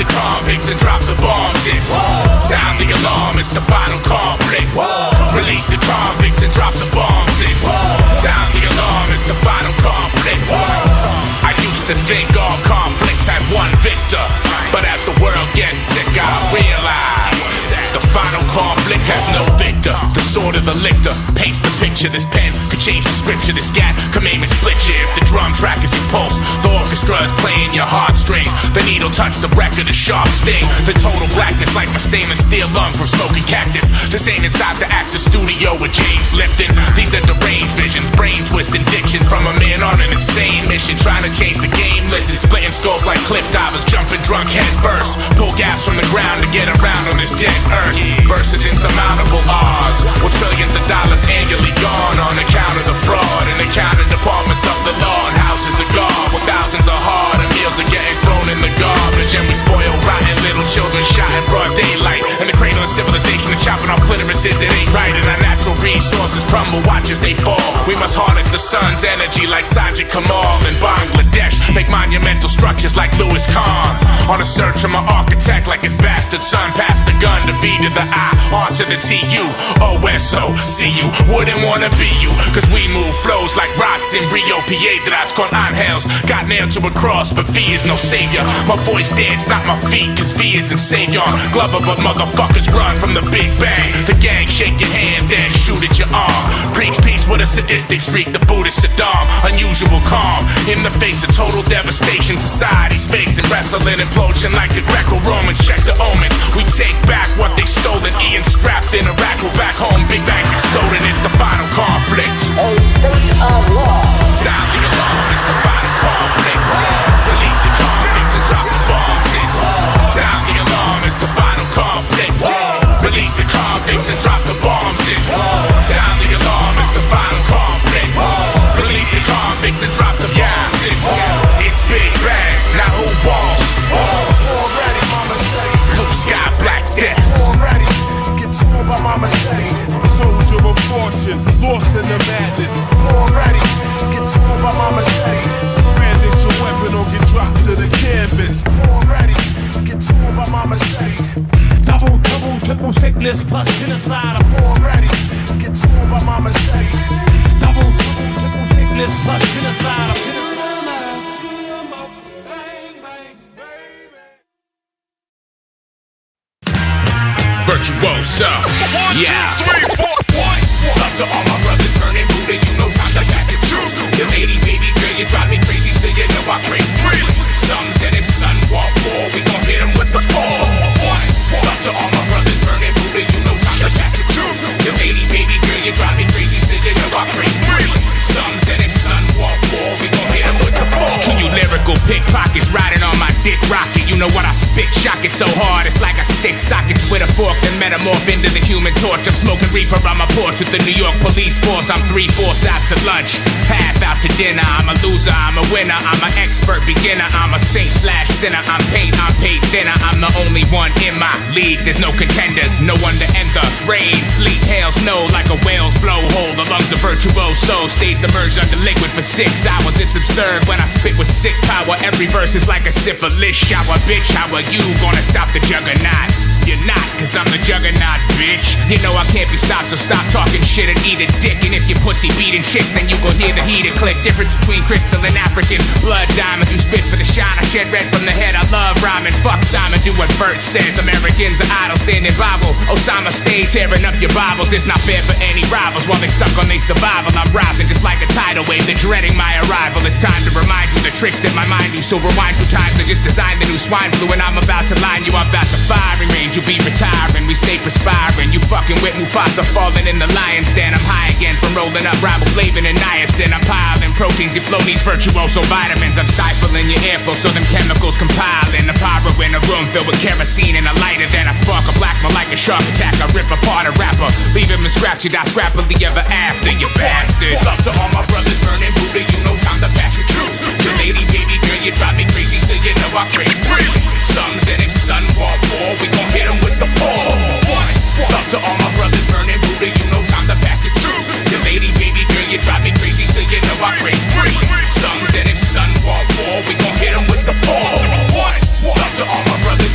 the convicts and drop the bombs. It's sound the alarm, it's the final conflict. Release the convicts and drop the bombs. It's sound the alarm, it's the final conflict. I used to think all conflicts had one victor, but as the world gets sicker, I realize the final conflict has no victor. The sword of the lictor paints the picture. This pen could change the scripture. This gat could aim and split you. If the drum track is your pulse, the orchestra is playing your heartstrings. The needle touched the record, a sharp sting. The total blackness like my stainless steel lung from smoking cactus. This ain't inside the actor's studio with James Lipton. These are deranged visions, brain twisting diction from a man on an insane mission, trying to change the game. Listen, splitting skulls like cliff divers, jumping drunk head first. Pull gas from the ground to get around on this dead earth. Versus insurmountable odds, with trillions of dollars annually gone on account of the fraud and accounting departments of the law and houses of God, with thousands of hard and meals are getting thrown in the garbage, and we spoil rotten little children shot in broad daylight, and the cradle of civilization is chopping off clitorises. It ain't right, and our natural resources crumble, watch as they fall. We must harness the sun's energy like Sajid Kamal in Bangladesh, make monumental structures like Louis Kahn, on a search from an architect like his bastard son. Pass the gun to V to the I, R to the T-U, O-S-O, see you, wouldn't wanna be you, cause we move flows like rocks in Rio Piedras con Angels, got nailed to a cross, but V is no savior. My voice dance, not my feet, cause V isn't savior. Glover, but motherfuckers run from the Big Bang. The gang shake your hand, then shoot at your arm. Preach peace with a sadistic streak, the Buddhist Saddam. Unusual calm, in the face of total devastation. Society's facing wrestling implosion like the Greco-Romans. Check the omens, we take back what they stolen. Ian strapped in a rack, we're back home. Big bangs exploding, it's the final conflict. A state of law. Sound the alarm, it's the final conflict. Release the convicts and drop the bombs. It's sound the alarm, it's the final conflict. Release the convicts and drop the bombs. It's sound the alarm, it's the final conflict. Release the convicts and drop the bombs. It's Big Bang, now who wants? Already, mama say. Blue sky, black death. Already, get torn by my mistake. Soldier of fortune, lost in the madness. Already, get torn by my mistake. Brandish your weapon or get dropped to the canvas. Already, get torn by my mistake. Double, triple sickness plus genocide. Already, get torn by my mistake. Double, triple sickness plus genocide. Virtuoso, yeah. Love to all my brothers burning Buddha, you know time to pass it through. Till 80, baby girl, you drive me crazy, still you know I break free. Some said if son walk war, we gon' hit him with the pole. Love to all my brothers burning Buddha, you know time to pass it through. Till 80, baby girl, you drive me crazy, still you know I break free. Some said if son walk war, we gon' hit him with the pole. To you lyrical pickpockets riding on my dick rocket, you know what I spit, shock it so hard, it's like I stick sockets with a fork and metamorph into the human torch. I'm smoking reefer on my porch with the New York police force. I'm 3/4 out to lunch, half out to dinner. I'm a loser, I'm a winner, I'm an expert beginner. I'm a saint/sinner, I'm paid thinner. I'm the only one in my league, there's no contenders, no one to enter. Rain, sleet, hail, snow, like a whale's blowhole. The lungs of Virtuoso stays submerged under liquid for 6 hours. It's absurd when I spit with sick power. Every verse is like a syphilis shower. Bitch, how are you gonna stop the juggernaut? You're not, cause I'm the juggernaut, bitch. You know I can't be stopped, so stop talking shit and eat a dick. And if you pussy beating chicks, then you gon' hear the heater click. Difference between crystal and African blood diamonds. You spit for the shine, I shed red from the head. I love rhyming, fuck Simon, do what Bert says. Americans are idle, standing Bible. Osama stay tearing up your Bibles. It's not fair for any rivals while they stuck on their survival. I'm rising just like a tidal wave, they're dreading my arrival. It's time to remind you the tricks that my mind do. So rewind 2 times, I just designed the new swine flu. And I'm about to line you up at the firing range. You'll be retiring, we stay perspiring. You fucking with Mufasa, falling in the lion's den. I'm high again from rolling up riboflavin and niacin. I'm piling proteins, your flow needs Virtuoso vitamins. I'm stifling your airflow so them chemicals compiling. A pyro in a room filled with kerosene and a lighter. Then I spark a black one like a shark attack. I rip apart a rapper, leave him in scrap. You die scrappily ever after, you bastard. Love to all my brothers burning Buddha, you know time to pass it through. Your lady, baby girl, you drive me crazy, still you know I break free. Some said if son walk war, we gon' hit him with the pole. Love to all my brothers burning Buddha, you know time to pass it through. Your lady, baby girl, you drive me crazy, still you know I break free. Some said if son walk war, we gon' hit him with the pole. Love to all my brothers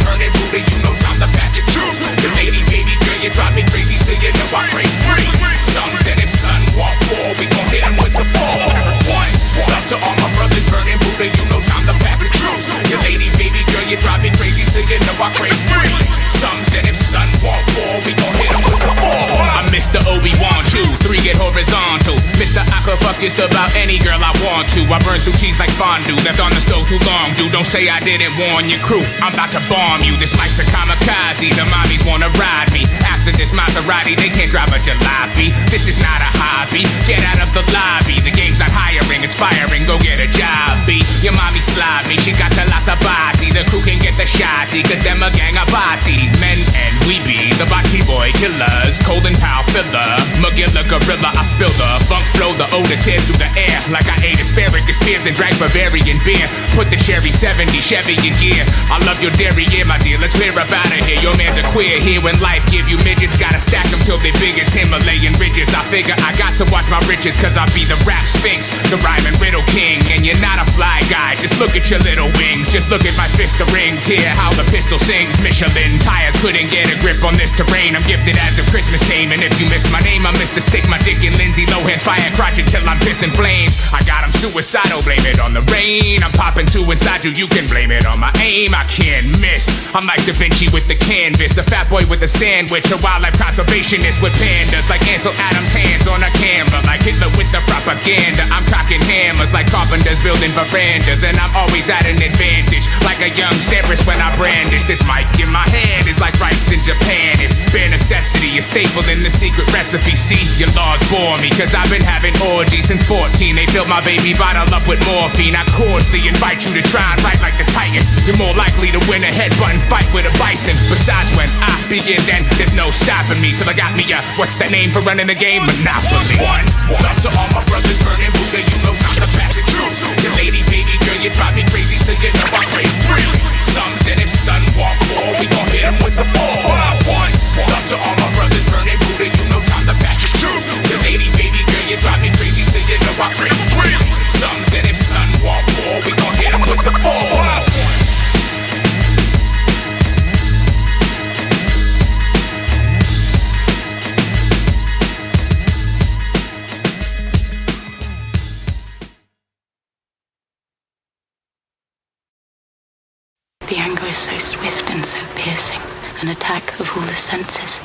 fuck just about any girl I want to. I burn through cheese like fondue, left on the stove too long, dude. Don't say I didn't warn your crew. I'm about to bomb you. This mic's a kamikaze. The mommies wanna ride me. After this Maserati, they can't drive a jalopy. This is not a hobby. Get out of the lobby. The game's not hiring, it's firing. Go get a job, B. Your mommy slob me. She got a lot of body. The crew can get the shotty, cause them a gang of body. Men and we be the body boy killers. Cold and pow filler. Magilla gorilla, I spill the funk flow, the odor tear through the air. Like I ate asparagus spears and drank Bavarian beer. Put the Cherry 70 Chevy in gear. I love your dairy, yeah, my dear. Let's clear up out of here. Your man's a queer here when life give you midgets. Gotta stack them till they big as Himalayan ridges. I figure I got to watch my riches, cause I be the rap sphinx, the rhyme and riddle king. And you're not a fly guy, just look at your little wings. Just look at my fist of rings, hear how the pistol sings. Michelin tires couldn't get a grip on this terrain. I'm gifted as if Christmas came, and if you miss my name, I'm Mr. Stick my dick in Lindsay Lohan's fire crotch until I'm pissing flames. I got him suicidal, blame it on the rain. I'm popping two inside you, you can blame it on my aim. I can't miss, I'm like Da Vinci with the canvas, a fat boy with a sandwich, a wildlife conservationist with pandas, like Ansel Adams' hands on a camera, like Hitler with the propaganda. I'm cocking hammers like carpenters building verandas, and I'm always at an advantage, like a young Cerberus when I brandish this mic in my hand. It's like rice in Japan, it's bare necessity, a staple in the secret recipe. See, your laws bore me, cause I've been having orgies since 14. They filled my baby bottle up with morphine. I cordially invite you to try and write like the Titan. You're more likely to win a headbutt and fight with a bison. Besides, when I begin, then there's no stopping me till I got me a, what's that name for running the game? Monopoly. One, love to all my brothers burning Buddha, you know time to pass it through. To lady, baby girl, you drive me crazy, still you know I crave really. Some said if son walk more, we gon' hit him with the ball. One, love to all my brothers burning Buddha, you know time to pass it through. To lady, baby girl, you drive me crazy, still you know I crave really. Some said if son walk more, we gon' hit him with the ball. The anger is so swift and so piercing, an attack of all the senses,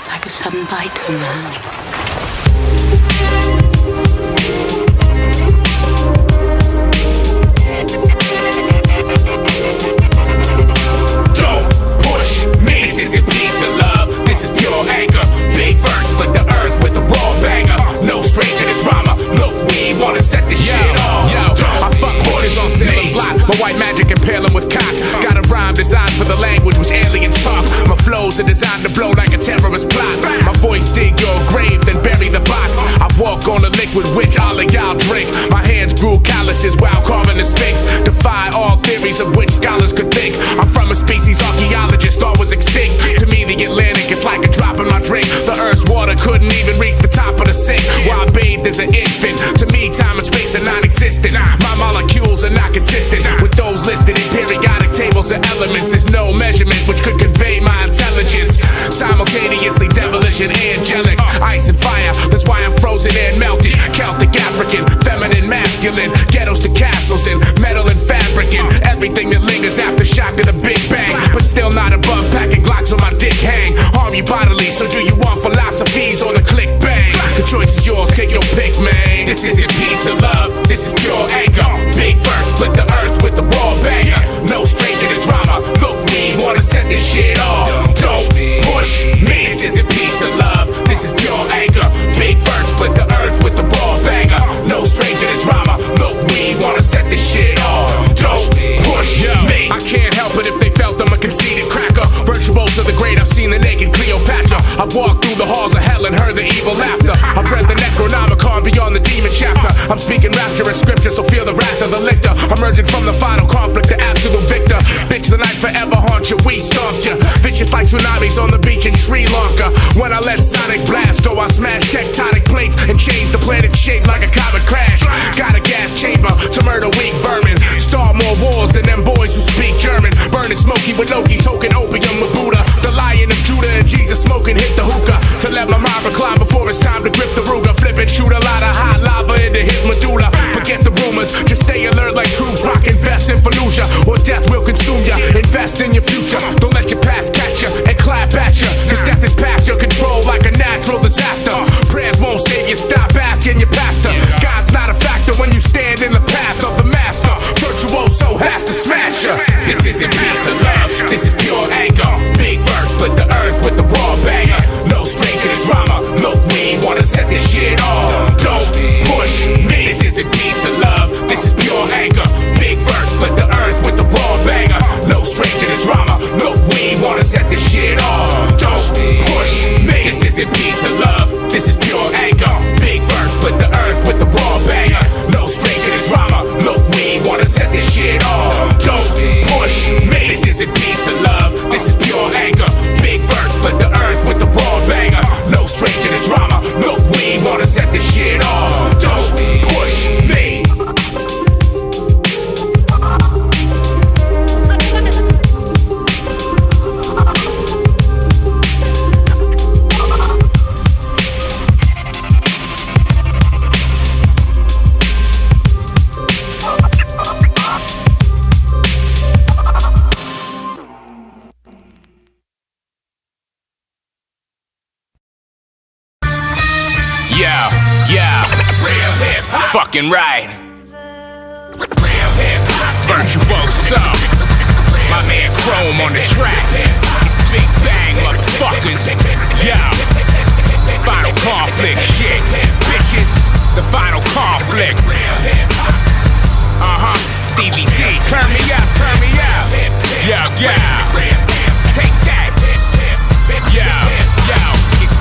like a sudden bite on the hand. Don't push me, this isn't peace and love, this is pure anger. Big verse, split the earth with a raw banger. No stranger to drama, look, we wanna set this shit off. I fuck bitches on Salem's Lot. My white magic impale them with cock. Got a rhyme designed for the language which aliens talk. My flows are designed to blow like a terrorist plot. My voice dig your grave, then bury the box. I walk on a liquid which all of y'all drink. My hands grew calluses while carving the sphinx. Defy all theories of which scholars could think. I'm from a species archaeologists thought was extinct. To me the Atlantic is like a drop in my drink. The earth's water couldn't even reach the top of the sink. While I bathed as an infant, to me time and space are non-existent. My molecules are not consistent with those listed in periodic tables of elements. There's no measurement which could convey my intelligence. Simultaneously devilish and angelic. Ice and fire, that's why I'm frozen and melted. Celtic, African, feminine, masculine. Ghettos to castles and metal and fabric and everything that lingers after shock of the Big Bang. But still not above packing Glocks on my dick hang. Harm you bodily, so do you want philosophies or the click bang? The choice is yours, take your pick, man. This isn't peace or love, this is pure anger. Big verse, split the earth with the raw banger. No stranger to drama, look, we wanna set this shit off. Don't push me, this isn't peace or love, this is pure anger. Big verse, split the earth with the raw banger. No stranger to drama, look, we wanna set this shit off. Don't push me. I can't help it if they felt I'm a conceited cracker. Virtuoso the great, I've seen the naked Cleopatra. I've walked through the halls of hell and heard the evil laughter. I've read the Necronomicon beyond the demon chapter. I'm speaking rapturous scripture, so feel the wrath of the lictor. Emerging from the final conflict, the absolute victor. Bitch, the night forever haunt you, we stomped you. Vicious like tsunamis on the beach in Sri Lanka. When I let sonic blast go, I smash tectonic plates and change the planet's shape like a comet crash. Got a gas chamber to murder weak vermin. Start more wars than them boys who speak German. Burning smoky with Loki, token opium with Buddha. The Lion of Judah and Jesus smoking hit the hookah. To let my mind recline before it's time to grip the Ruger. Flip and shoot a lot of hot lava into his medulla. Forget the rumors, just stay alert like troops. Rock, invest in Fallujah, or death will consume ya. Invest in your future, don't let your past catch ya and clap at ya. Cause death is past your control like a natural disaster. Prayers won't save you, stop asking your pastor. God's fucking right. Real hip hop, Virtuoso. My man Chrome on the track. It's Big Bang, motherfuckers. Yo. Final conflict shit. Bitches, the final conflict. Stevie D, turn me up, turn me up. Yo, yo. Take that. Yo, yo. It's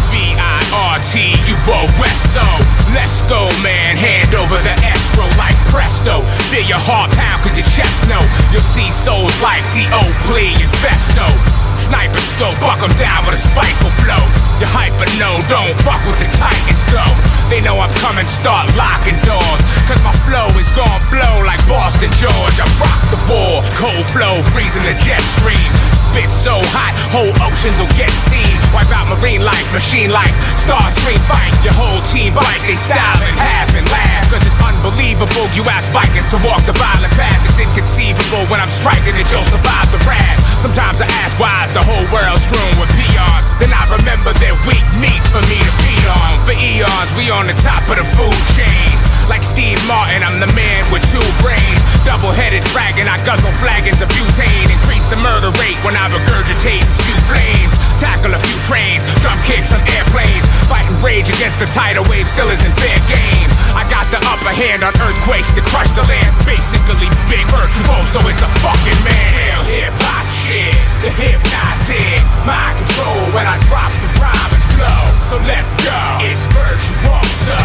Virtuoso. Let's go, man. Hand over the Astro like presto. Feel your heart pound cause your chest know. You'll see souls like T.O. Plea and Festo. Sniper scope, buck them down with a spiteful flow. You're hyper, no, don't fuck with the Titans though. They know I'm coming, start locking doors. Cause my flow is gon' blow like Boston George. I rock the ball, cold flow, freezing the jet stream. Spit so hot, whole oceans will get steam. Wipe out marine life, machine life, star screen fight. Your whole team bite, they style and half and laugh. Cause it's unbelievable, you ask Vikings to walk the violent path. It's inconceivable when I'm striking that you'll survive the wrath. Sometimes I ask why is the whole world strewn with peons. Then I remember they're weak meat for me to feed on. For eons, we on the top of the food chain. Like Steve Martin, I'm the man with two brains. Double-headed dragon, I guzzle flagons of butane. Increase the murder rate when I regurgitate and spew flames. Tackle a few trains, drop kick some airplanes. Fighting rage against the tidal wave still isn't fair game. I got the upper hand on earthquakes to crush the land. Basically, Big Virtuoso is the fucking man. Real hip-hop shit, the Hypnotic. Mind control when I drop the rhyme and flow. So let's go, it's Virtuoso.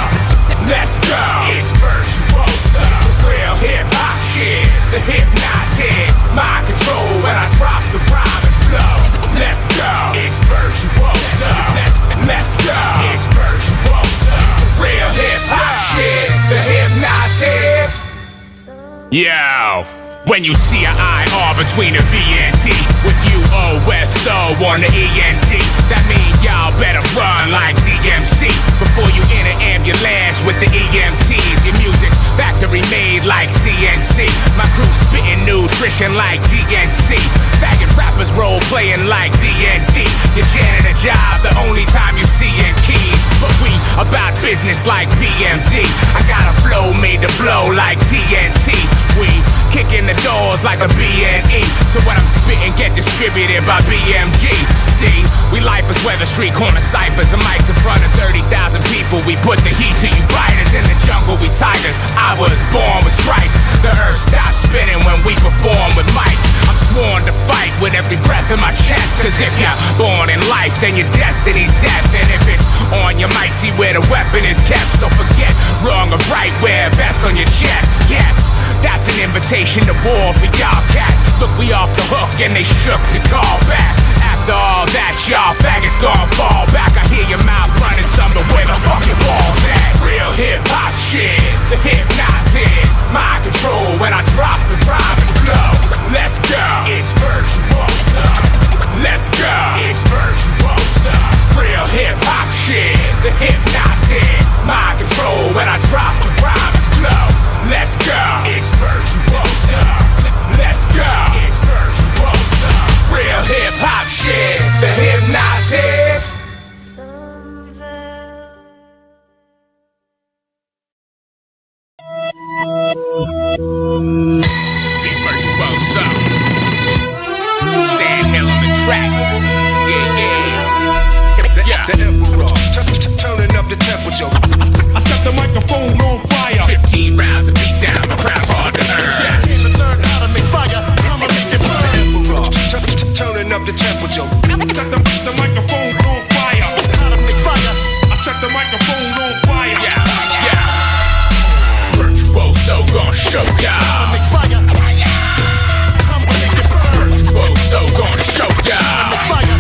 Let's go, it's Virtuoso. Real hip-hop shit, the Hypnotic. Mind control when I drop the rhyme and flow. Let's go, it's Virtuoso. Let's go, it's Virtuoso. Real hip-hop shit, the Hypnotic. Yo, when you see an IR between a V and T with UOSO on the END, that mean y'all better run like DMC before you enter ambulance with the EMTs. Your music's factory made like CNC. My crew spitting nutrition like GNC. Faggot rappers role playing like D&D. Your janitor job the only time you see in keys. But we about business like PMD. I got a flow made to blow like TNT. We kicking the doors like a BNE. So what I'm spitting get distributed by BMG. See, we life is weather street corner ciphers. The mics in front of 30,000 people. We put the heat to you biters. In the jungle we tigers. I was born with stripes. The earth stops spinning when we perform with mics. I'm sworn to fight with every breath in my chest. Cause if you're born in life, then your destiny's death. And if it's on your mic, see where the weapon is kept. So forget wrong or right, wear a vest on your chest. Yes, that's an invitation to war for y'all cats. Look, we off the hook and they shook to call back. After all that, y'all faggots gon' fall back. I hear your mouth running something where the fuck your balls at. Real hip-hop shit, the Hypnotic. Mind control when I drop the rhyme and flow. Let's go, it's Virtuoso. Let's go, it's Virtuoso. Real hip-hop shit, the Hypnotic. Mind control when I drop the rhyme and flow. Let's go, it's Virtuoso. Let's go, it's Virtuoso. Real hip-hop shit, the Hypnotic. Big Virtuoso. Sand Hill on the track. Yeah. The Emperor, turning up the temperature. I set the microphone on fire. 15 rounds of beat down, the crowd's hard to earn. I came to learn how to make fire. I'ma make it burn. Emperor, turning up the temperature. Set the microphone on fire. How to make fire. I set the microphone on fire. Yeah. Virtuoso gon' show How y'all. to make fire. I'ma make it burn. Virtuoso gon' show y'all. Fire.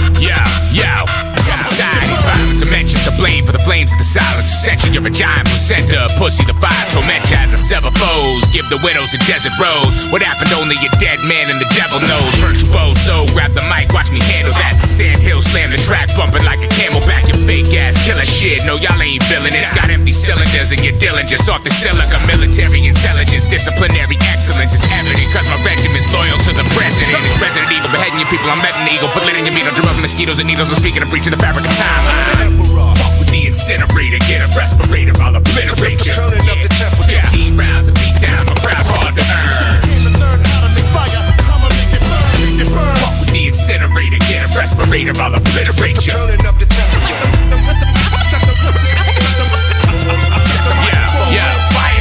Yo. Society's violent dimensions to blame for the flames of the silence. Ascension, you're a giant placenta. Pussy, the fire torment as I sever foes. Give the widows a desert rose. What happened, only a dead man and the devil knows. Virtuoso, grab the mic, watch me handle that. Sand Hill, slam the track, bumping like a camelback. Your fake ass killer shit, no y'all ain't feeling this. Got empty cylinders and your diligence off the silica. Military intelligence, disciplinary excellence is evident. Cause my regiment's loyal to the president. It's Resident Evil, beheading your people, I'm betting eagle. Put lid in your meat, don't drum up mosquitoes and needles. I'm speaking of breaching the fabric of time. Fuck with the incinerator, get a respirator, I'll obliterate you. Turning up the temperature. 15 rounds of beat down, my crowd's hard to earn. Came to learn how to make fire. I'ma make it burn, make it burn. Fuck with the incinerator, get a respirator, I'll obliterate you. Turning up the temperature.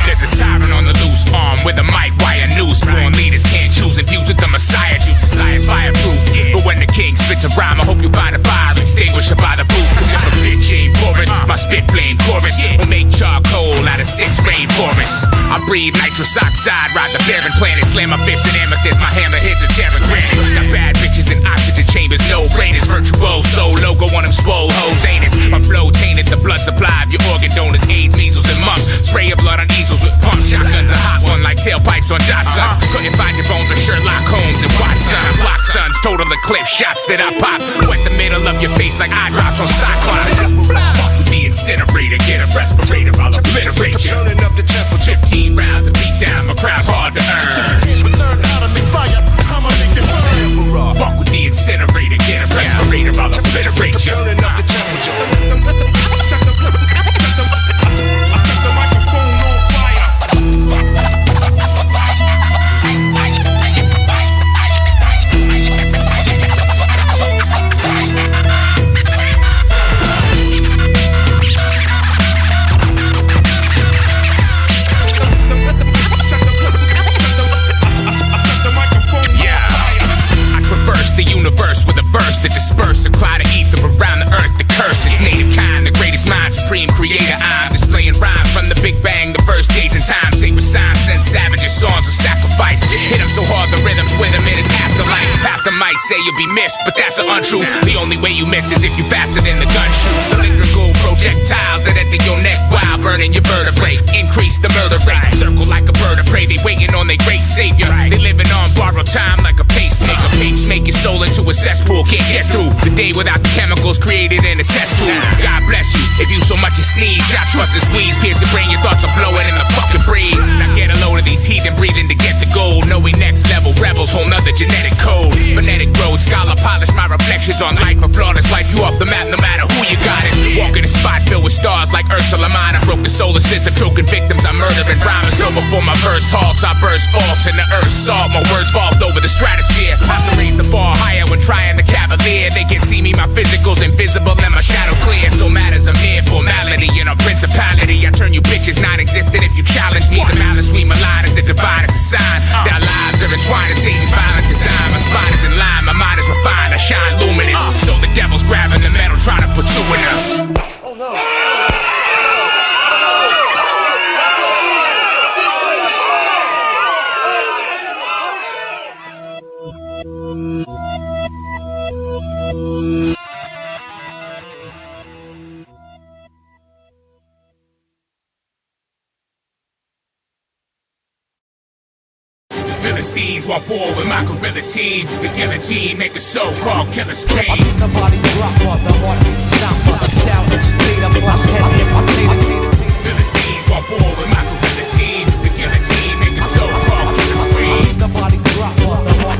There's a tyrant on the loose arm with a mic wire noose. Born leaders can't choose and fuse with the Messiah juice. Messiah's fireproof, but when the king spits a rhyme, I hope you find a fire extinguisher by the booth. Cause if a bitch ain't porous, my spit flame chorus will make charcoal out of 6 rainforests. I breathe nitrous oxide, ride the barren planet, slam my fist in amethyst, my hammer hits a terra granite. Got bad bitches in oxygen chambers, no brainers, virtuoso logo on them swole hoes anus. My flow tainted the blood supply of your organ donors, AIDS, measles, and mumps. Spray your blood on easels with pumps, shotguns, a hot one like tailpipes on Dawson's. Couldn't find your bones on Sherlock Holmes and Watson. Block sons, total eclipse shots that I pop. Wet the middle of your face like eye drops on Cyclops. Fuck with the incinerator, get a respirator, I'll obliterate you. Turning up the temperature. 15 rounds of beat down, my crowd's hard to earn. Came to learn how to make fire. I'ma make it burn. Fuck with the incinerator, get a respirator, I'll obliterate you. Turning up the temperature. The universe with a verse that disperse a cloud of ether around the earth. The curse, it's native kind, the greatest mind, supreme creator. I'm displaying rhyme from the Big Bang, the first days in time. Sacred signs and savages, songs of sacrifice. Hit them so hard, the rhythms with them in his afterlife. Pastor might say you'll be missed, but that's an untruth. The only way you missed is if you faster than the gun shoot. Cylindrical projectiles that enter your neck while burning your vertebrae. Increase the murder rate. Circle like a bird of prey, they waiting on their great savior. They living on borrowed time like a pacemaker. Papes make your soul into a cesspool, can't get through the day without the chemicals created in a cess tube. God bless you if you so much as sneeze. Shots trust and squeeze, pierce your brain, your thoughts are blowing in the fucking breeze. Now get a load of these heathen breathing to get the gold. Knowing next level rebels, whole nother genetic code. Phonetic road, scholar polish my reflections on life. A flawless wipe you off the map no matter who you got it. Walk in a spot filled with stars like Ursula Minor. Broke the solar system, choking victims, I'm murdering rhymers. So before my verse halts, I burst faults in the earth's salt. My words vault over the stratosphere. Have to raise the bar higher when trying the cavalier. They can see me, my physical's invisible and my shadow's clear. So matters a mere formality in a principality. I turn you bitches non-existent if you challenge me. The malice we malign is the divide is a sign. Our lives are entwined in Satan's violent design. My spine is in line, my mind is refined, I shine luminous. So the devil's grabbing the metal, trying to put two in us. Oh no. Philistines want war with my gorilla team. The guillotine make a so-called killer scream. The body drop off, the heart stop off, the challenge, data plus Philistines want war with my gorilla team. The guillotine make a so-called killer scream. the body drop off, the heart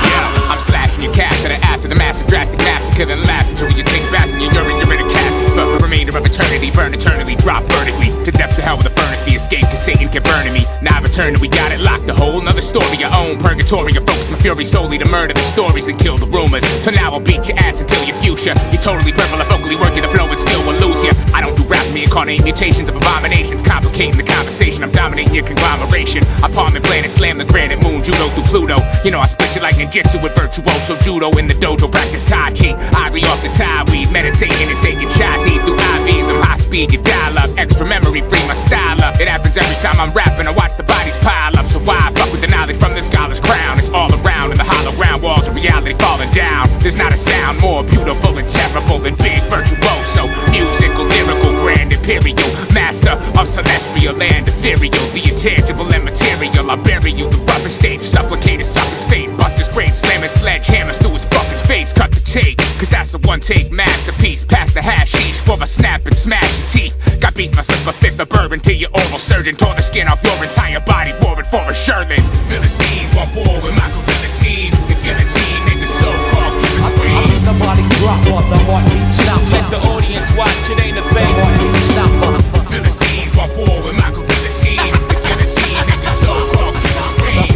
Yeah, I'm slashing your catheter after the massive drastic massacre. Then laugh until you take back in your urine, you're in a casket. But the remainder of eternity, burn eternally, drop vertically to depths of hell with a furnace be escaped, cause Satan kept burning me. Now I've returned and we got it locked, a whole nother story, your own purgatory. I focus my fury solely to murder the stories and kill the rumors. So now I'll beat your ass until your fuchsia. You're totally purple, I vocally working the flow and still will lose ya. I don't do rap, me incarnate mutations of abominations, complicating the conversation. I'm dominating your conglomeration. I palm the planet, slam the granite moon, judo through Pluto. You know I split you like ninjutsu with virtuoso judo in the dojo, practice tai chi. Aire off the tie weed, meditating and taking chai tea through IVs. I'm high speed, you dial up, extra memory free, my style up. It happens every time I'm rapping, I watch the bodies pile up. So why fuck with the knowledge from the scholar's crown? It's all around in the hollow ground walls of reality falling down. There's not a sound more beautiful and terrible than big virtuoso. Musical, lyrical, grand imperial, master of celestial and ethereal. The intangible and material, I'll bury you. The roughest stage, supplicated sucker's fate. Buster's grave, slamming sledgehammers through his fucking face. Cut the tape, cause that's a one-take masterpiece. Pass the hashish for I snap and smash your teeth. Got beat myself a fifth of bourbon to your oral surgeon. Tore the skin off your entire body, wore it for a Sherman. Philistines want war with my gorilla team. The guillotine make a so-called killer scream. the body drop the heartbeat stopper. Let the audience watch, it ain't a bang. Heartbeat stopper. Philistines want war with my gorilla team. The guillotine, nigga, so-called killer scream.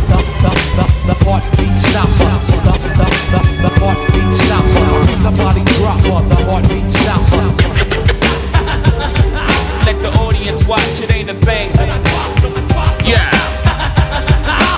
The heartbeat stopper. The heartbeat stopper. I mean the body drop. The heartbeat stopper. Let the audience watch, it ain't a bang. Yeah.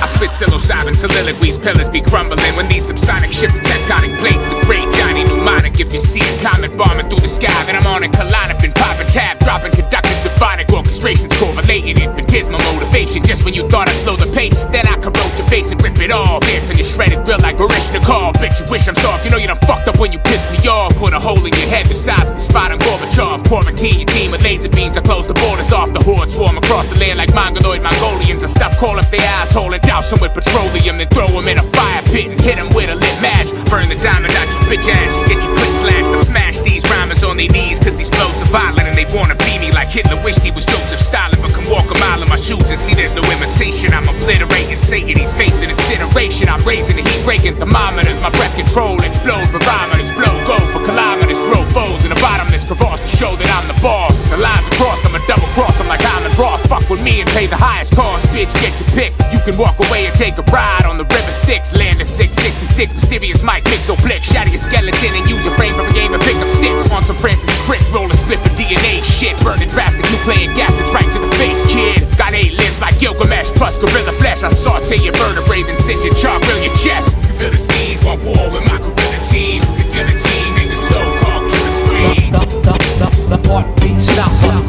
I spit psilocybin soliloquies, pillars be crumbling when these subsonic shift tectonic plates. The great Johnny Mnemonic. If you see a comet bombing through the sky, then I'm on a Klonopin, popping tab, dropping conducting symphonic orchestrations, correlating infinitesimal motivation. Just when you thought I'd slow the pace, then I corrode your face and rip it off. Dance on your shredded thrill like Barishnikov. Bitch, you wish I'm soft. You know you done fucked up when you pissed me off. Put a hole in your head the size of the spot on Gorbachev. Quarantine your team with laser beams. I close the borders off. The hordes swarm across the land like Mongoloid Mongolians. I stuff call up their asshole and douse them with petroleum. Then throw them in a fire pit and hit them with a lit match. Burn the diamond out your bitch ass. You get your clit slashed. I smash these rhymers on their knees, cause these flows are violent and they wanna be me like Hitler wished he was Joseph Stalin, but can walk a mile in my shoes and see there's no imitation. I'm obliterating Satan, he's facing incineration. I'm raising the heat, breaking thermometers. My breath control, explode barometers, blow go for kilometers, throw foes in a bottomless crevasse to show that I'm the boss. The lines across, I'm a double cross, I'm like I'm in Roth. Fuck with me and pay the highest cost, bitch, get your pick. You can walk away and take a ride on the river Styx. Land of 666, mysterious mic, mix oblique. Shatter your skeleton and use your brain for a game and pick up sticks. On some Francis Crick, roll a split for DNA shit. Burning drastic nucleic acids right to the face, kid. Got 8 limbs like Gilgamesh, plus gorilla flesh. I saute your vertebrae, then send your jaw, grill your chest. The Philistines want war with my gorilla team. The guillotine, nigga, so-called killer scream. The heartbeat stopper.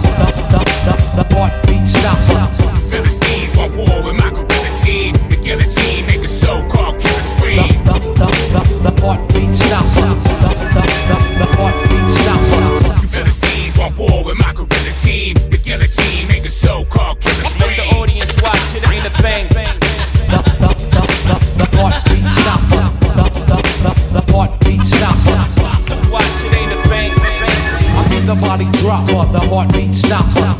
The heartbeat stopper. Philistines want war with my gorilla team. The guillotine, nigga, so-called killer scream. The heartbeat stopper. The heartbeat stopper. Philistines want war with my gorilla team. The guillotine, nigga, so-called killer Let scream. the audience watch, it ain't a bang. The heartbeat stopper. The heartbeat stopper. Watch, it ain't a bang. I mean the body drop. The heartbeat stopper.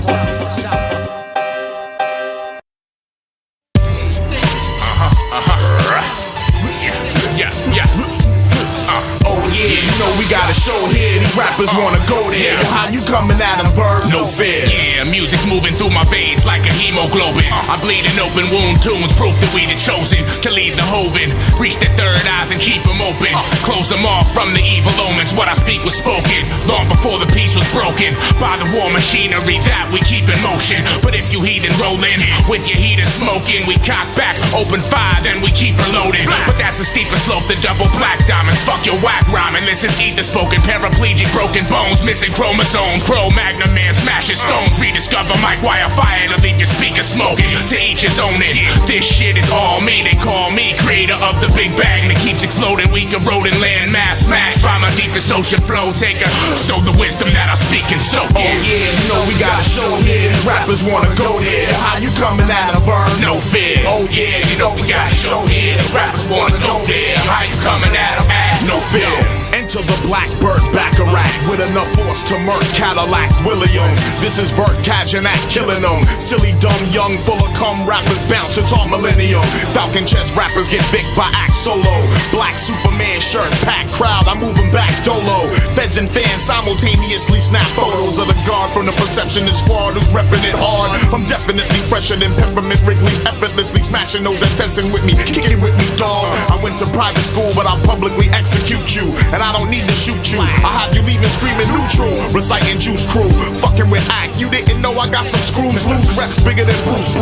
Yeah, you know we got a show here. These rappers wanna go there. How you coming at them, Verb? No fear. Yeah, music's moving through my veins like a hemoglobin. I bleed an open wound, tunes, proof that we the chosen to lead the Hoven. Reach the third eyes and keep them open. Close them off from the evil omens. What I speak was spoken long before the peace was broken by the war machinery that we keep in motion. But if you heathen rolling with your heater smoking, we cock back, open fire, then we keep reloading. But that's a steeper slope than double black diamonds. Fuck your whack rhyming. This is ether spoken, paraplegic, broken bones, missing chromosomes. Cro-Magnon man smashing stones. Rediscover mic wire fire to leave your speakers smoking. To each his own it. This shit is all me. They call me creator of the Big Bang that keeps exploding. Weak eroding land mass smashed by my deepest ocean flow taker. So the wisdom that I speak and soak in. Oh yeah, you know we got a show here. These rappers wanna go there. How you coming at them, Verb? No fear. Oh yeah, you know we got a show here. These rappers wanna go there. How you coming at them? No fear. Enter the Blackbird Baccarat with enough force to murk Cadillac Williams. This is Vert Kajanak killing them. Silly, dumb, young, full of cum rappers bounce to talk millennium. Falcon chest rappers get big by act solo. Black Superman shirt, packed crowd, I'm moving back dolo. Feds and fans simultaneously snap photos of the guard from the Perceptionist squad who's repping it hard. I'm definitely fresher than Peppermint Wrigley's, effortlessly smashing those that testing with me, kicking with me, dog. I went to private school, but I'll publicly execute you. And I don't need to shoot you. I have you even screaming neutral, reciting Juice Crew, fucking with Act. You didn't know I got some screws loose, reps bigger than Bruce.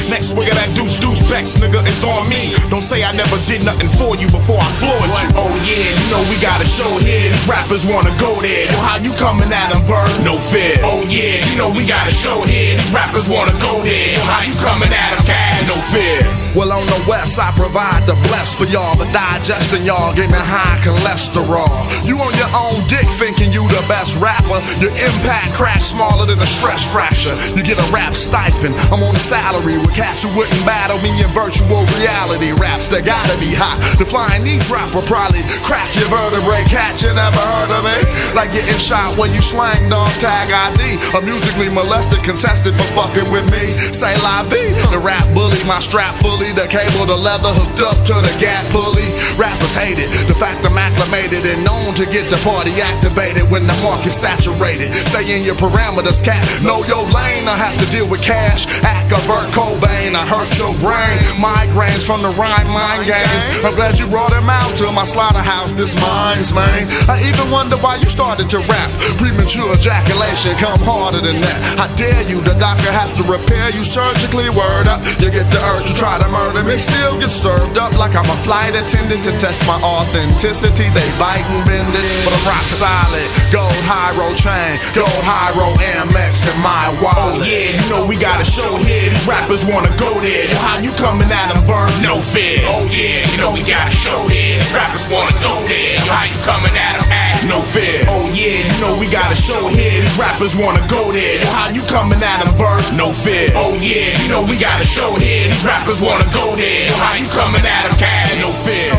Next swig of that deuce Bex, nigga, it's on me. Don't say I never did nothing for you before I floored you. Oh yeah, you know we got a show here. These rappers wanna go there. Well, how you coming at them, Verb? No fear. Oh yeah, you know we got a show here. These rappers wanna go there. Well, how you coming at them, Cash? No fear. Well, on the west, I provide the bless for y'all. The digestion, y'all, gave me high cholesterol. You on your own dick thinking you the best rapper. Your impact crash smaller than a stress fracture. You get a rap stipend. I'm on a salary with cats who wouldn't battle me in virtual reality. Raps that gotta be hot. The flying knee drop will probably crack your vertebrae. Cat, you never heard of me? Like getting shot when you slang dog tag ID. A musically molested contested for fucking with me. Say la vie. The rap bully, my strap fully. The cable with a leather hooked up to the gap pulley. Rappers hate it, the fact I'm acclimated and known to get the party activated when the market's saturated. Stay in your parameters, cat, know your lane. I have to deal with cash, Akrobatik, Cobain. I hurt your brain, migraines from the rhyme mind games. I'm glad you brought him out to my slaughterhouse, this mine's man. I even wonder why you started to rap. Premature ejaculation come harder than that. I dare you, the doctor has to repair you surgically. Word up, you get the urge to try to murder me. Still get served up like I'm a flight attendant to test my authenticity. They bite and bend it, but I'm rock solid. Gold Hyro chain, gold Hyro Amex in my wallet. Oh yeah, you know we got a show here. These rappers wanna go there. Yo, how you coming at them, Vern? No fear. Oh yeah, you know we got a show here. These rappers wanna go there. Yo, how you coming at them? No fear. Oh yeah, you know we got a show here. These rappers wanna go there. Yo, how you coming at them, Vern? No fear. Oh yeah, you know we got a show here. These rappers wanna go there. Yo, how you coming at them, Cash? No fear.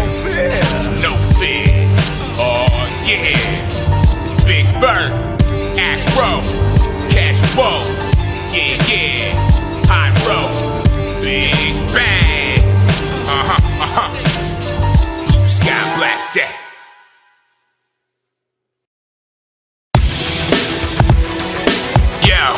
No fear. Oh yeah, it's Big Vern, Akro, Cash Bow. Yeah, yeah, Hyro, Big Bang. Sky Black Death. Yo,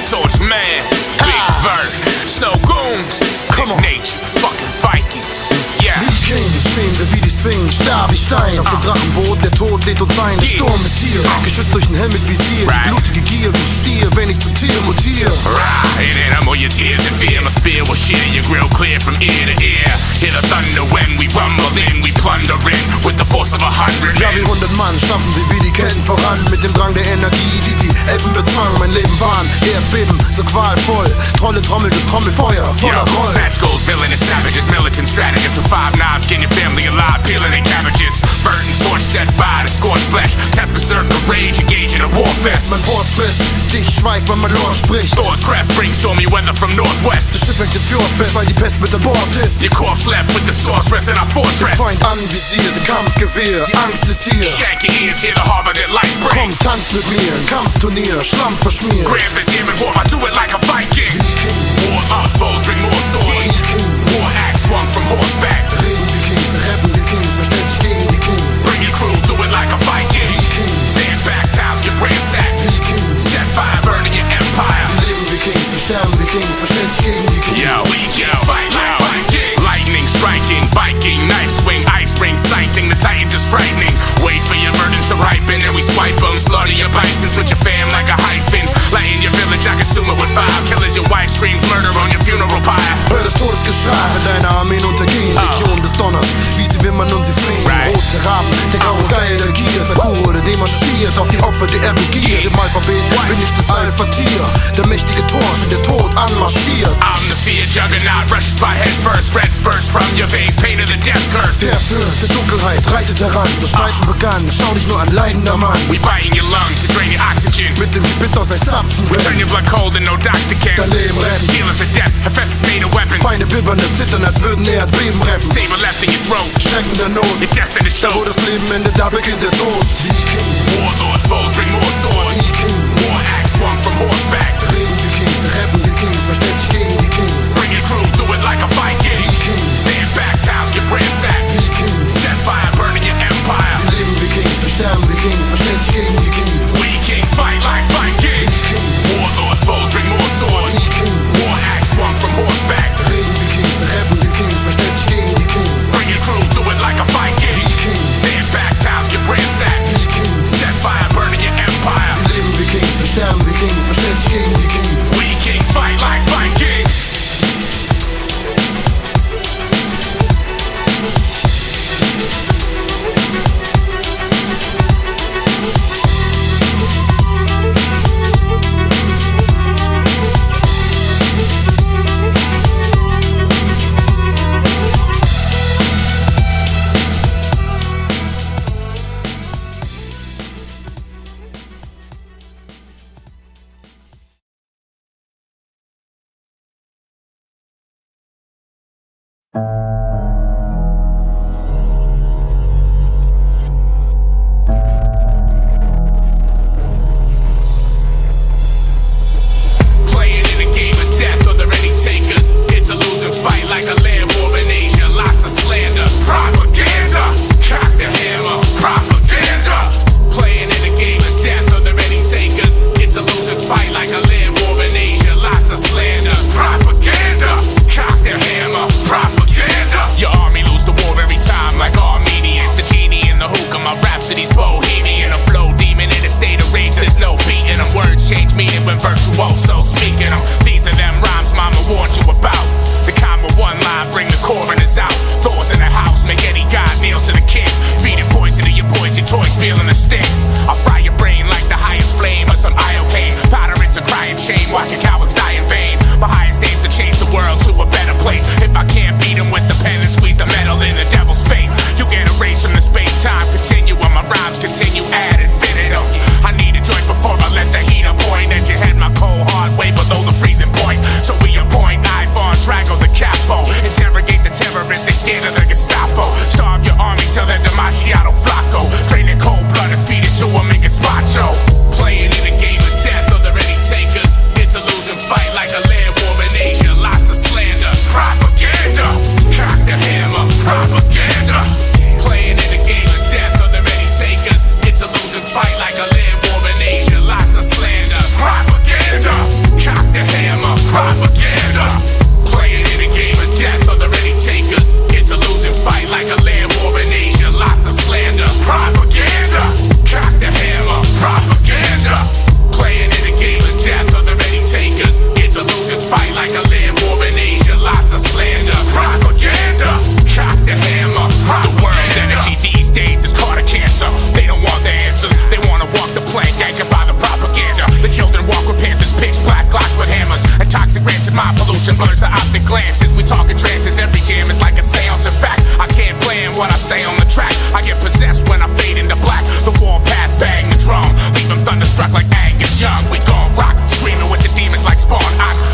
Torch Man, Big Vern, Snow Goons, Sick Nature, fucking Vikings. Yeah. Wie Kings stehen wir wie die Sphinx, starr wie Stein. Auf dem Drachenboot, der Tod lädt uns ein. Der Sturm ist hier, geschützt durch den Helm mit Visier. Die blutige Gier wie Stier, wenn ich zum Tier mutiere. Right, and I'm all your tears and fear. My spear will shear your grill clear from ear to ear. Hear the thunder when we rumble in. We plunder in with the force of 100 Ja, men. wie 100 Mann stampfen wir wie die Ketten voran. Mit dem Drang der Energie, die Elfen bezwangen. Mein Leben waren Erdbeben, so qualvoll. Trolle trommelt das Trommelfeuer, voller Yo, Groll. snatch goals, villainous savages, militant strategists with 5 knives, skin your family alive, peeling their cabbages. Burton torch set fire to scorch flesh. Test berserker rage, engage in a war fest. Mein Wort frisst, dich schweigt, wenn mein Lore spricht. Thor's crest brings stormy weather from northwest. Das Schiff hängt im Fjord fest, weil die Pest mit an Bord ist. Your corpse left with the sorceress in our Der fortress. Feind anvisiert, Kampfgewehr, die Angst ist hier. Shank your ears, hear the harbor that light Komm, brings. tanz mit mir, ein Kampfturnier, Schlamm verschmiert. Grant is here in war, I do it like a Viking. War arch foes bring more swords. War axe swung from horseback. Reden die Kings, retten die Kings, verstellt sich gegen die Kings. Bring your crew, do it like a Viking. Stand back, towns get ransacked. Set fire, burning your empire. Leben wie Kings, versterben wie Kings, verstellt sich gegen die Kings. Yo, fight like Viking. Lightning striking, Viking knife swing, ice ring sighting. The Titans is frightening. Wait for your burdens to ripen, and we swipe them. Slaughter your bisons with your fam like a hyphen. Light in your village, I consume it with fire. Killers, your wife screams murder on your funeral pyre. Hör das Todesgeschrei, wenn deine Armeen untergehen. Legion des Donners, wie sie wimmern und sie fliehen. Right. Rote Raben, der graue Geil der Gier. Sakura, der demonstriert auf die Opfer, die er begiert. Im Alphabet bin ich das Alpha-Tier. Der mächtige Torch, wie der Tod anmarschiert. I'm the fear juggernaut, rushes by head first. Red spurts from your veins, painted the death curse. Der Fürst der Dunkelheit reitet heran. Das Streiten begann, schau dich nur an, leidender Mann. We biting your lungs to drain your oxygen. Mit dem Biss aus ein Zapfen We turn your blood cold and no doctor can. Dein Leben retten. Dealers of death, Hephaestus made of weapons. Feinde bibbernde zittern, als würden Erdbeben reppen. Saber left in your throat. Schrecken der Not. Your destined to Da wo show. das Leben endet, da beginnt der Tod. Warlords, foes bring more swords. War axe swung from horseback. Reden die Kings, retten die Kings, verstellt sich gegen die Kings. Bring your crew, do it like a Viking. Stand back, towns get ransacked. Set fire, burning your empire. Leben wie Kings, versterben wie Kings, verstellt sich gegen die Kings. We kings fight like Vikings. Warlords, foes bring more swords. War axe swung from horseback. Reden die Kings, retten die Kings, verstellt sich gegen die Kings. Bring your crew, do it like a Viking. Stand back, towns get ransacked. Set fire, burning your empire. Leben wie Kings, versterben wie Kings, verstellt sich gegen die Kings. We kings fight like Vikings. Playing in a game of death, are there any takers? It's a losing fight like a land war in Asia. optic glances. We talking trances, every jam is like a seance. In fact, I can't plan what I say on the track. I get possessed when I fade into black. The warpath bang the drum, leave them thunderstruck like Angus Young. We gon' rock, screaming with the demons like Spawn.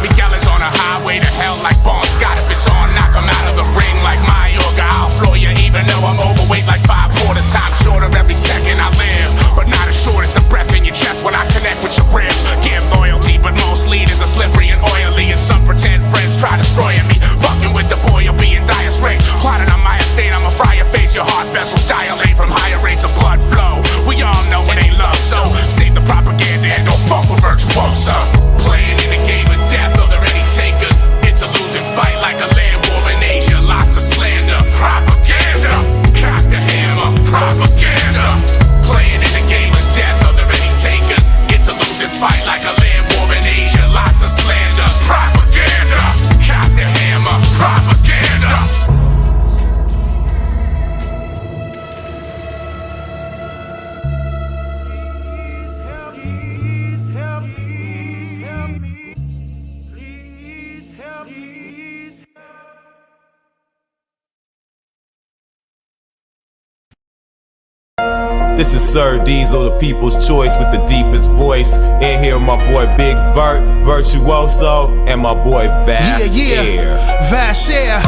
Miguel is on a highway to hell like Bon Scott. If it's on, knock him out of the ring like Mayorga. I'll floor you even though I'm overweight like 5 quarters. Time shorter every second I live, but not as short as the breath in your chest when I connect with your ribs. Give loyalty, but most leaders are slippery and oily, and some pretend friends try destroying me. Fucking with the boy, you'll be in dire straits. Plotting on my estate, I'ma fry your face. Your heart vessels dilate from higher rates of blood flow. We all know it ain't love, so save the propaganda and don't fuck with Virtuoso. Playing in the game of death, though they're ready takers. It's a losing fight like a land war in Asia. Lots of slander, propaganda. Cock the hammer, propaganda. Playing in the game of death, though they're ready takers. It's a losing fight like a land war in Asia. Lots of slander, propaganda. Cock the hammer, propaganda. This is Sir Diesel, the people's choice with the deepest voice. In here, my boy Big Virtuoso, and my boy Vast Aire. Vast Aire,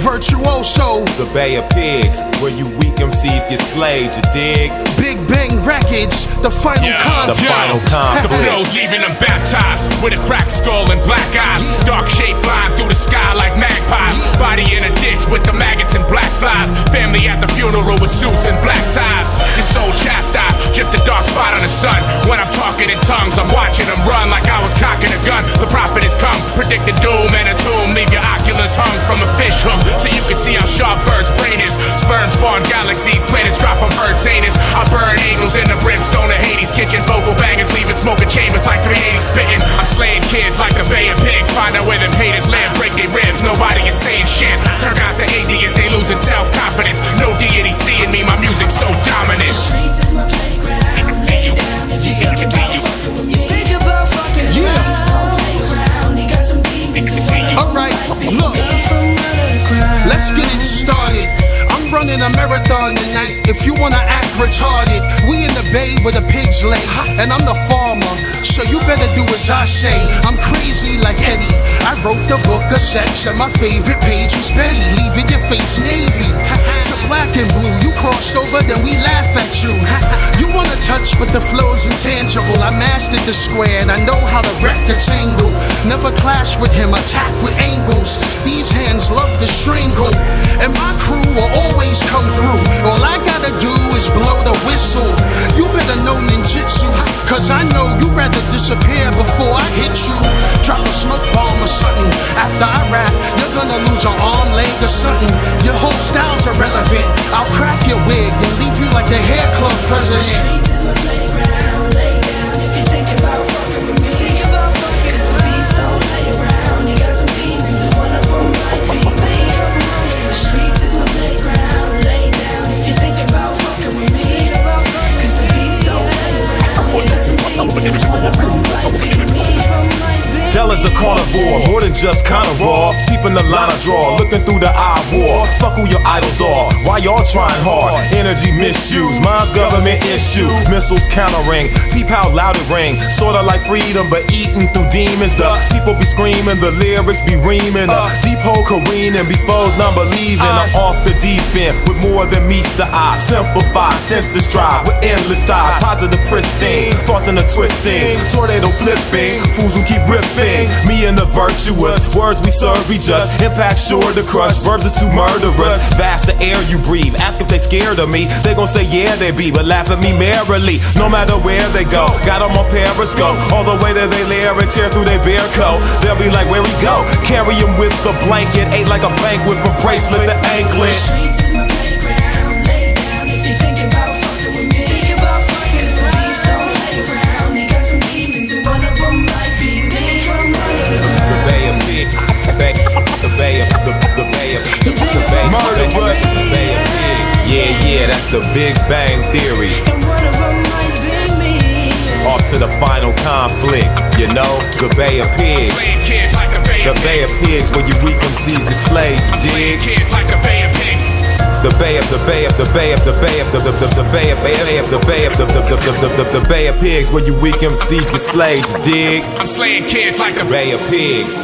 Virtuoso. The Bay of Pigs, where you weak MCs get slayed, you dig? Big Bang Records, the final conflict. The final conflict. The flow's leaving them baptized with a cracked skull and black eyes. Dark shape flying through the sky like magpies. Body in a ditch with the maggots and black flies. Family at the funeral with suits and black ties. Your soul chastised, just a dark spot on the sun. When I'm talking in tongues, I'm watching them run like I was cocking a gun. The prophet has come, predicted doom and a tomb. Leave your oculus hung from a fish hook, so you can see how sharp birds' brain is. Sperm spawn galaxies, planets drop on Earth's anus. I burn angels in the brimstone of Hades. Kitchen vocal bangers, leaving smoking chambers like 380 spitting. I'm slaying kids like the Bay of Pigs. Find out where them haters live, break their ribs. Nobody is saying shit. Turn guys to atheists, they losing self-confidence. No deity seeing me, my music's so dominant. Streets is my playground. Lay down if you think about fucking with me. Think about fucking with me. Don't play around. You got some demons. Alright, look, let's get it started. I'm running a marathon tonight. If you wanna act retarded, we in the bay where the pigs lay, and I'm the farmer, so you better do as I say. I'm crazy like Eddie. I wrote the book of sex, and my favorite page was Betty. Leaving your face navy to black and blue. You crossed over, then we laugh at you. You wanna touch, but the flow's intangible. I mastered the square, and I know how to wreck the tangle. Never clash with him, attack with angles. These hands love to strangle, and my crew will always come through. All I gotta do is blow the whistle. You better know ninjutsu, cause I know you rather disappear before I hit you. Drop a smoke bomb or something. After I rap, you're gonna lose an arm, leg or something. Your whole style's irrelevant. I'll crack your wig and leave you like the hair club president. Streets is my playground. Lay down if you think about fucking with me. Cause the beast don't play around. You got some demons and one of them might be me. The streets is my playground. Lay down if you think about fucking with me. Cause the beast don't play around. You got some demons and one of them might be me. Della's a carnivore, more than just kinda raw. Peeping the line I draw, looking through the eye war. Fuck who your idols are, why y'all trying hard? Energy misuse, mine's government issue. Missiles countering, peep how loud it ring. Sorta like freedom, but eating through demons. The people be screaming, the lyrics be reaming. Deep hole careening, be foes non-believing. I'm off the deep end, with more than meets the eye. Simplify, sense the strive, with endless ties. Positive pristine, thoughts in the twisting. Tornado flipping, fools who keep ripping. Me and the virtuous, words we serve be just. Impact sure to crush, verbs is too murderous. Vast the air you breathe, ask if they scared of me. They gon' say yeah they be, but laugh at me merrily. No matter where they go, got them on Periscope. All the way that they lair and tear through their bare coat. They'll be like where we go, carry him with the blanket. Ate like a banquet from bracelet to anklet. Streets is my playground. Lay down if you think about fucking with me. Cause the beast don't play around. You got some demons and one of them might be me. The Bay of Pigs, the Bay of Pigs. Yeah, that's the Big Bang Theory. And one of them might be me. Off to the final conflict, you know, the Bay of Pigs. Playing kids like the Bay The Bay of Pigs where you weak MCs get slayed, you dig? Kids like the Bay of Pigs. The Bay of the Bay of the Bay of the Bay of the Bay of Bay of the Bay of the Bay of Pigs where you weak MCs get slayed, you dig? I'm slaying kids like the Bay of Pigs.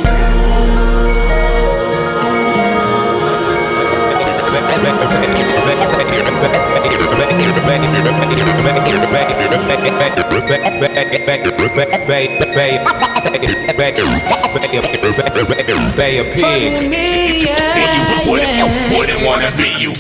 Bay of Pigs. Wouldn't wanna be you.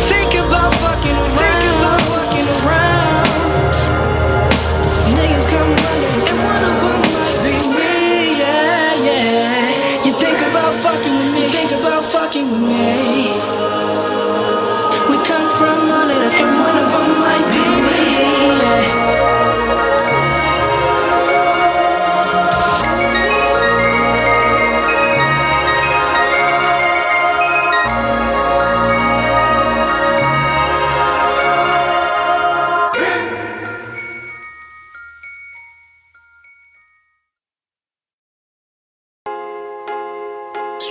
Think about fucking around. Niggas come running, and one of them might be me. Yeah, yeah. You think about fucking with me. We come from under the, and one of them might be me. Yeah.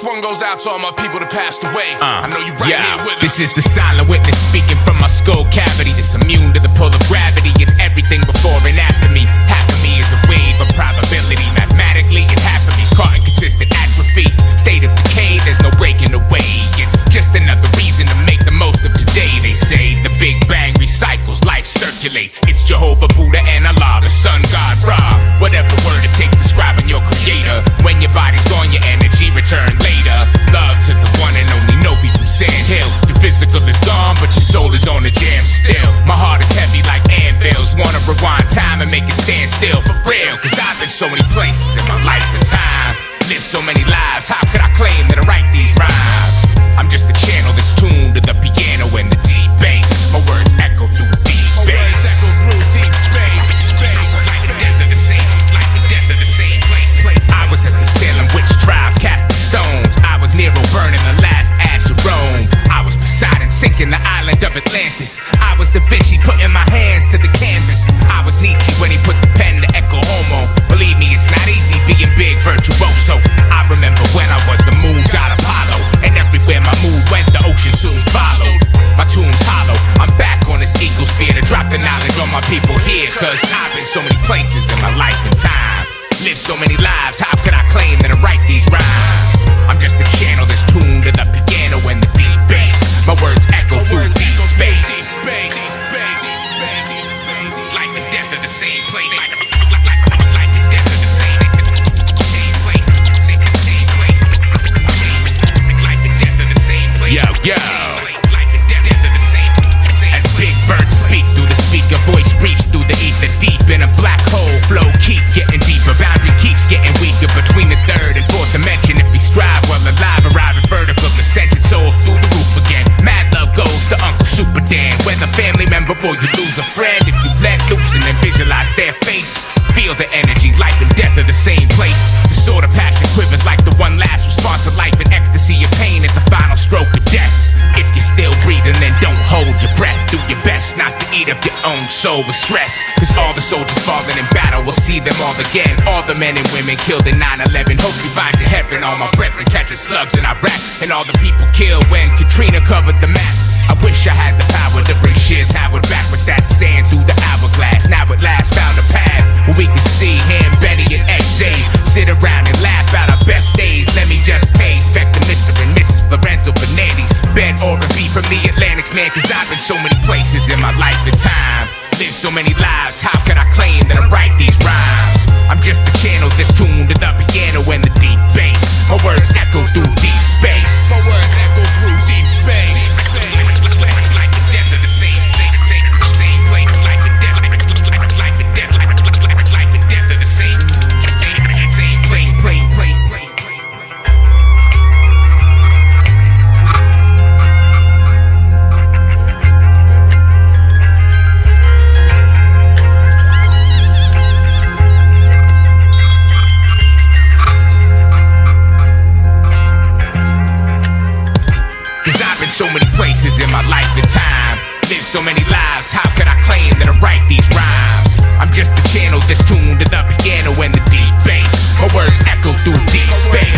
One goes out to all my people that passed away. I know you right here with us. This is the silent witness speaking from my skull cavity. That's immune to the pull of gravity. It's everything before and after me. Half of me is a wave of probability. Mathematically, and half of me's caught in consistent atrophy. State of decay, there's no breaking away. It's just another reason to make the most of today. They say the Big Bang recycles, life circulates. It's Jehovah, Buddha, and Allah, the sun god Ra. Whatever word it takes describing your creator. When your body's gone, your energy return later. Love to the one and only Novi from Sand Hill. Your physical is gone, but your soul is on the jam still. My heart is heavy like anvils. Wanna rewind time and make it stand still for real. Cause I've been so many places in my life and time. Lived so many lives, how could I claim that I write these rhymes? I'm just a channel that's tuned to the piano and the deep bass. My words echo through deep space. Like the death of the same, like the death of the same place. I was at the Salem witch trials, casting stones. I was Nero burning the last ash of Rome. I was Poseidon sinking the island of Atlantis. I was Da Vinci putting my hands to the canvas. I was Nietzsche when he put the pen to echo homo. Believe me, it's not easy being big virtuoso. I remember when I was the moon god Apollo, and everywhere my mood went, the ocean soon followed. My tomb's hollow, I'm back on this ecosphere to drop the knowledge on my people here. Cause I've been so many places in my life and time. Lived so many lives, how could I claim that I write these rhymes? I'm just a channel that's tuned to the piano and the deep bass. My words echo through deep space. Like the death of the same place. Like the death of the same place. Like the death of the same place. Yo, yo. Like the death of the same place. As big birds speak through the speaker, voice reach through the ether, deep in a black hole. Flow keep getting deeper, boundary keeps getting weaker between the third and fourth dimension. If we strive while alive, arrive at vertical ascension, souls through the roof again. Mad love goes to Uncle Super Dan. Whether family member or you lose a friend, if you let loose and then visualize their face, feel the energy, life and death are the same place. The sword of passion quivers like the one last response of life and ecstasy of pain at the final stroke of death. If you're still breathing, then don't hold your breath. Do your best not to eat up your own soul with stress. Cause all the soldiers falling in battle, we'll see them all again. All the men and women killed in 9/11. Hope you find your heaven. All my brethren catching slugs in Iraq. And all the people killed when Katrina covered the map. I wish I had the power to bring Shears Howard back with that sand through the hourglass. Now at last found a path where we can see him, Betty and X-A sit around and laugh out our best days. Let me just pay respect to Mr. and Mrs. Lorenzo Fernandes. Ben or a B from the Atlantics, man, cause I've been so many places in my life and time. Lived so many lives, how could I claim that I write these rhymes? I'm just a channel that's tuned to the piano and the deep bass. My words echo through deep space. My words echo through deep space. Like the death of the same place. Like the death of the same place. so many places in my life and time. Lived so many lives, how could I claim that I write these rhymes? I'm just a channel that's tuned to the piano and the deep bass. My words echo through deep space.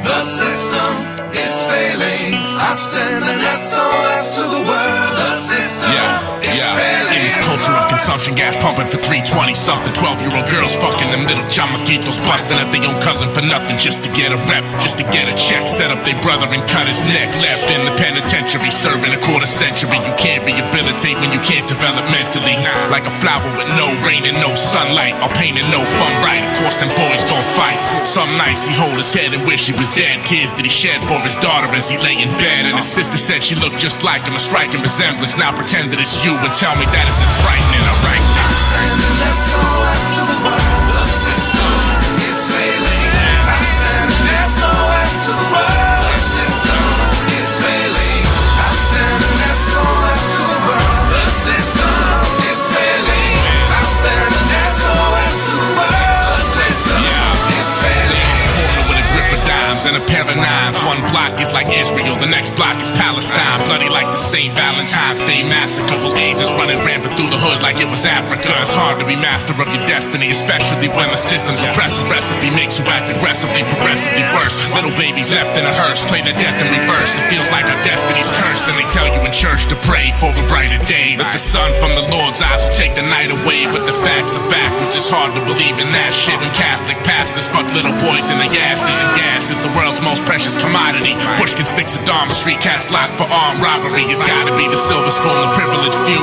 The system is failing. I send an S.O.S. to the world. The system is failing. In this culture of consumption, gas pumping for 320 something. 12-year-old girls fucking them little chamaquitos, busting at their own cousin for nothing, just to get a rep, just to get a check. Set up their brother and cut his neck. Left in the penitentiary, serving a quarter century. You can't rehabilitate when you can't develop mentally. Like a flower with no rain and no sunlight, all pain and no fun, right? Of course, them boys gon' fight. Some nights he hold his head and wish he was dead. Tears that he shed for his daughter as he lay in bed. And his sister said she looked just like him, a striking resemblance. Now pretend that it's you and tell me that isn't frightening. Alright now. I send an S.O.S. to the world. The system is failing. I send an S.O.S. to the world. The system is failing. I send an S.O.S. to the world. The system is failing. I send an S.O.S. to the world. The system is failing. With a grip of dimes and a pair of nines. One block is like Israel, the next block is Palestine. Bloody like the St. Valentine's Day massacre. Well, AIDS is running rampant through the hood like it was Africa. It's hard to be master of your destiny, especially when the system's oppressive recipe makes you act aggressively, progressively worse. Little babies left in a hearse, play their death in reverse. It feels like our destiny's cursed, and they tell you in church to pray for a brighter day. That the sun from the Lord's eyes will take the night away. But the facts are backwards, it's hard to believe in that shit. When Catholic pastors fuck little boys in their asses, and gas is the world's most precious commodity. Pushkin sticks at Dharma Street, cats locked for armed robbery. It's gotta be the silver spoon, the privileged few